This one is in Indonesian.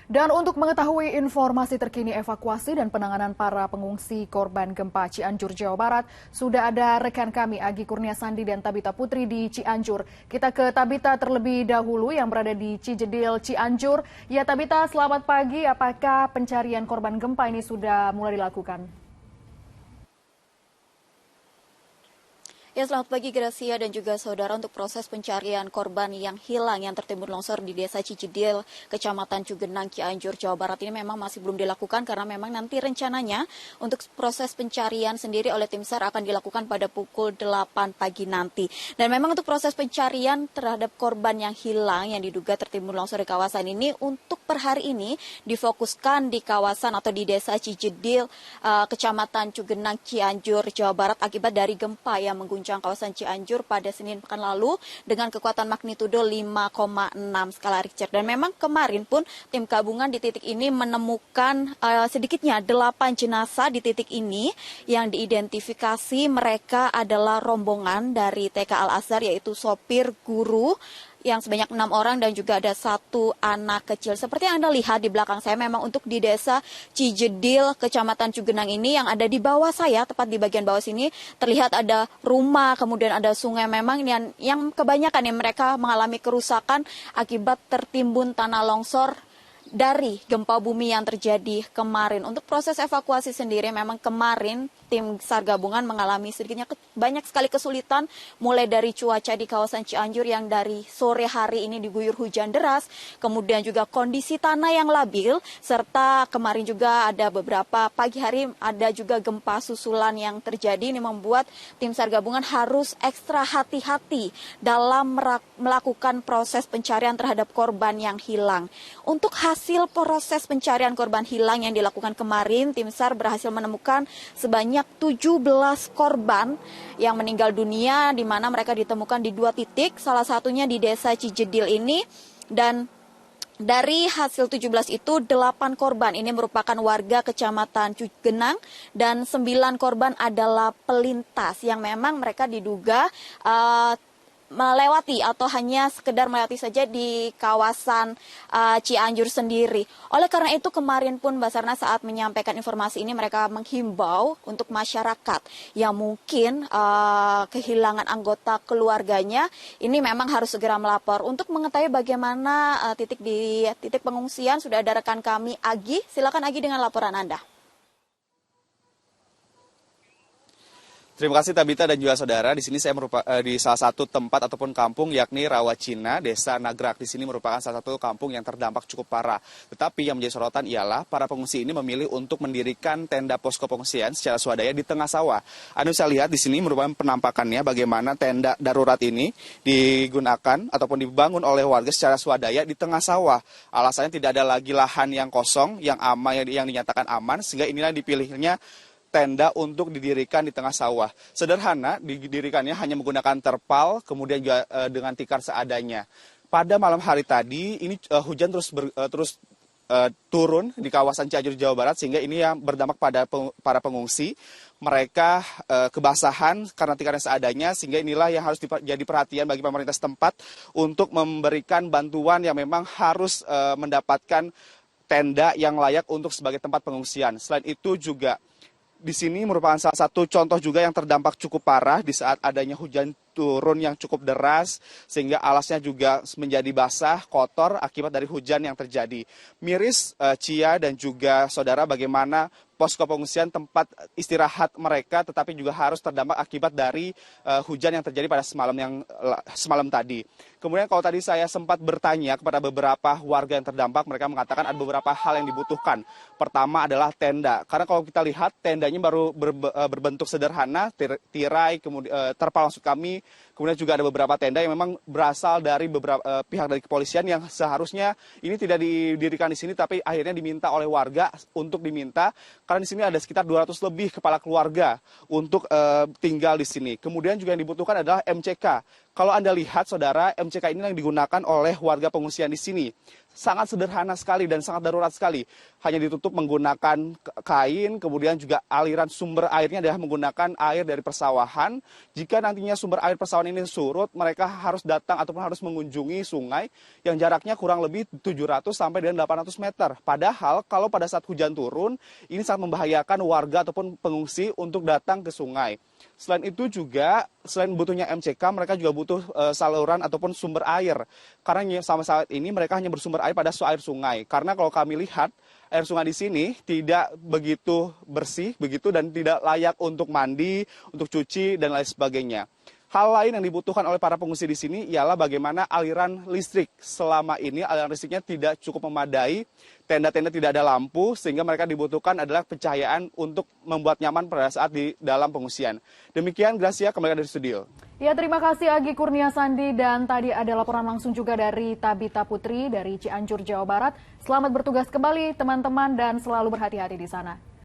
Dan untuk mengetahui informasi terkini evakuasi dan penanganan para pengungsi korban gempa Cianjur, Jawa Barat, sudah ada rekan kami Agi Kurniasandi dan Tabita Putri di Cianjur. Kita ke Tabita terlebih dahulu yang berada di Cijedil, Cianjur. Ya Tabita, selamat pagi. Apakah pencarian korban gempa ini sudah mulai dilakukan? Ya, selamat pagi Gracia dan juga saudara. Untuk proses pencarian korban yang hilang yang tertimbun longsor di Desa Cijedil, Kecamatan Cugenang, Cianjur, Jawa Barat ini memang masih belum dilakukan karena memang nanti rencananya untuk proses pencarian sendiri oleh tim SAR akan dilakukan pada pukul 8 pagi nanti. Dan memang untuk proses pencarian terhadap korban yang hilang yang diduga tertimbun longsor di kawasan ini untuk per hari ini difokuskan di kawasan atau di Desa Cijedil, Kecamatan Cugenang, Cianjur, Jawa Barat akibat dari gempa yang mengguncang kawasan Cianjur pada Senin pekan lalu dengan kekuatan magnitudo 5,6 skala Richter. Dan memang kemarin pun tim gabungan di titik ini menemukan sedikitnya 8 jenazah di titik ini yang diidentifikasi mereka adalah rombongan dari TK Al-Azhar, yaitu sopir, guru, yang sebanyak 6 orang dan juga ada 1 anak kecil. Seperti yang Anda lihat di belakang saya, memang untuk di Desa Cijedil, Kecamatan Cugenang ini yang ada di bawah saya, tepat di bagian bawah sini, terlihat ada rumah, kemudian ada sungai memang yang kebanyakan yang mereka mengalami kerusakan akibat tertimbun tanah longsor dari gempa bumi yang terjadi kemarin. Untuk proses evakuasi sendiri memang kemarin tim SAR gabungan mengalami sedikitnya banyak sekali kesulitan, mulai dari cuaca di kawasan Cianjur yang dari sore hari ini diguyur hujan deras, kemudian juga kondisi tanah yang labil, serta kemarin juga ada beberapa pagi hari ada juga gempa susulan yang terjadi. Ini membuat tim SAR gabungan harus ekstra hati-hati dalam melakukan proses pencarian terhadap korban yang hilang. Untuk hasil proses pencarian korban hilang yang dilakukan kemarin, tim SAR berhasil menemukan sebanyak 17 korban yang meninggal dunia, di mana mereka ditemukan di 2 titik, salah satunya di Desa Cijedil ini. Dan dari hasil 17 itu 8 korban ini merupakan warga Kecamatan Cugenang dan 9 korban adalah pelintas yang memang mereka diduga melewati atau hanya sekedar melewati saja di kawasan Cianjur sendiri. Oleh karena itu kemarin pun Basarnas saat menyampaikan informasi ini mereka menghimbau untuk masyarakat yang mungkin kehilangan anggota keluarganya ini memang harus segera melapor. Untuk mengetahui bagaimana titik pengungsian sudah ada rekan kami Agi. Silakan Agi dengan laporan Anda. Terima kasih Tabita dan juga saudara. Di sini saya di salah satu tempat ataupun kampung yakni Rawacina, Desa Nagrak. Di sini merupakan salah satu kampung yang terdampak cukup parah. Tetapi yang menjadi sorotan ialah para pengungsi ini memilih untuk mendirikan tenda posko pengungsian secara swadaya di tengah sawah. Anda bisa lihat di sini merupakan penampakannya bagaimana tenda darurat ini digunakan ataupun dibangun oleh warga secara swadaya di tengah sawah. Alasannya tidak ada lagi lahan yang kosong, yang aman, yang dinyatakan aman, sehingga inilah dipilihnya tenda untuk didirikan di tengah sawah. Sederhana, didirikannya hanya menggunakan terpal, kemudian juga dengan tikar seadanya. Pada malam hari tadi, ini hujan terus turun di kawasan Cianjur, Jawa Barat, sehingga ini yang berdampak pada para pengungsi. Mereka kebasahan karena tikarnya seadanya, sehingga inilah yang harus jadi perhatian bagi pemerintah setempat untuk memberikan bantuan yang memang harus mendapatkan tenda yang layak untuk sebagai tempat pengungsian. Selain itu juga di sini merupakan salah satu contoh juga yang terdampak cukup parah di saat adanya hujan turun yang cukup deras sehingga alasnya juga menjadi basah, kotor akibat dari hujan yang terjadi. Miris, Cia dan juga saudara, bagaimana posko pengungsian tempat istirahat mereka tetapi juga harus terdampak akibat dari hujan yang terjadi pada semalam tadi. Kemudian kalau tadi saya sempat bertanya kepada beberapa warga yang terdampak, mereka mengatakan ada beberapa hal yang dibutuhkan. Pertama adalah tenda. Karena kalau kita lihat tendanya baru berbentuk sederhana, tirai, kemudian terpal maksud kami. Kemudian juga ada beberapa tenda yang memang berasal dari beberapa pihak dari kepolisian yang seharusnya ini tidak didirikan di sini, tapi akhirnya diminta oleh warga untuk diminta karena di sini ada sekitar 200 lebih kepala keluarga untuk tinggal di sini. Kemudian juga yang dibutuhkan adalah MCK. Kalau Anda lihat, saudara, MCK ini yang digunakan oleh warga pengungsian di sini. Sangat sederhana sekali dan sangat darurat sekali. Hanya ditutup menggunakan kain, kemudian juga aliran sumber airnya adalah menggunakan air dari persawahan. Jika nantinya sumber air persawahan ini surut, mereka harus datang ataupun harus mengunjungi sungai yang jaraknya kurang lebih 700 sampai dengan 800 meter. Padahal kalau pada saat hujan turun, ini sangat membahayakan warga ataupun pengungsi untuk datang ke sungai. Selain itu juga, selain butuhnya MCK, mereka juga butuh saluran ataupun sumber air. Karena sama saat ini mereka hanya bersumber air pada air sungai. Karena kalau kami lihat, air sungai di sini tidak begitu bersih begitu dan tidak layak untuk mandi, untuk cuci, dan lain sebagainya. Hal lain yang dibutuhkan oleh para pengungsi di sini ialah bagaimana aliran listrik. Selama ini aliran listriknya tidak cukup memadai, tenda-tenda tidak ada lampu, sehingga mereka dibutuhkan adalah pencahayaan untuk membuat nyaman pada saat di dalam pengungsian. Demikian, Gracia, kembali dari studio. Ya, terima kasih Agi Kurnia Sandi, dan tadi ada laporan langsung juga dari Tabita Putri dari Cianjur, Jawa Barat. Selamat bertugas kembali teman-teman dan selalu berhati-hati di sana.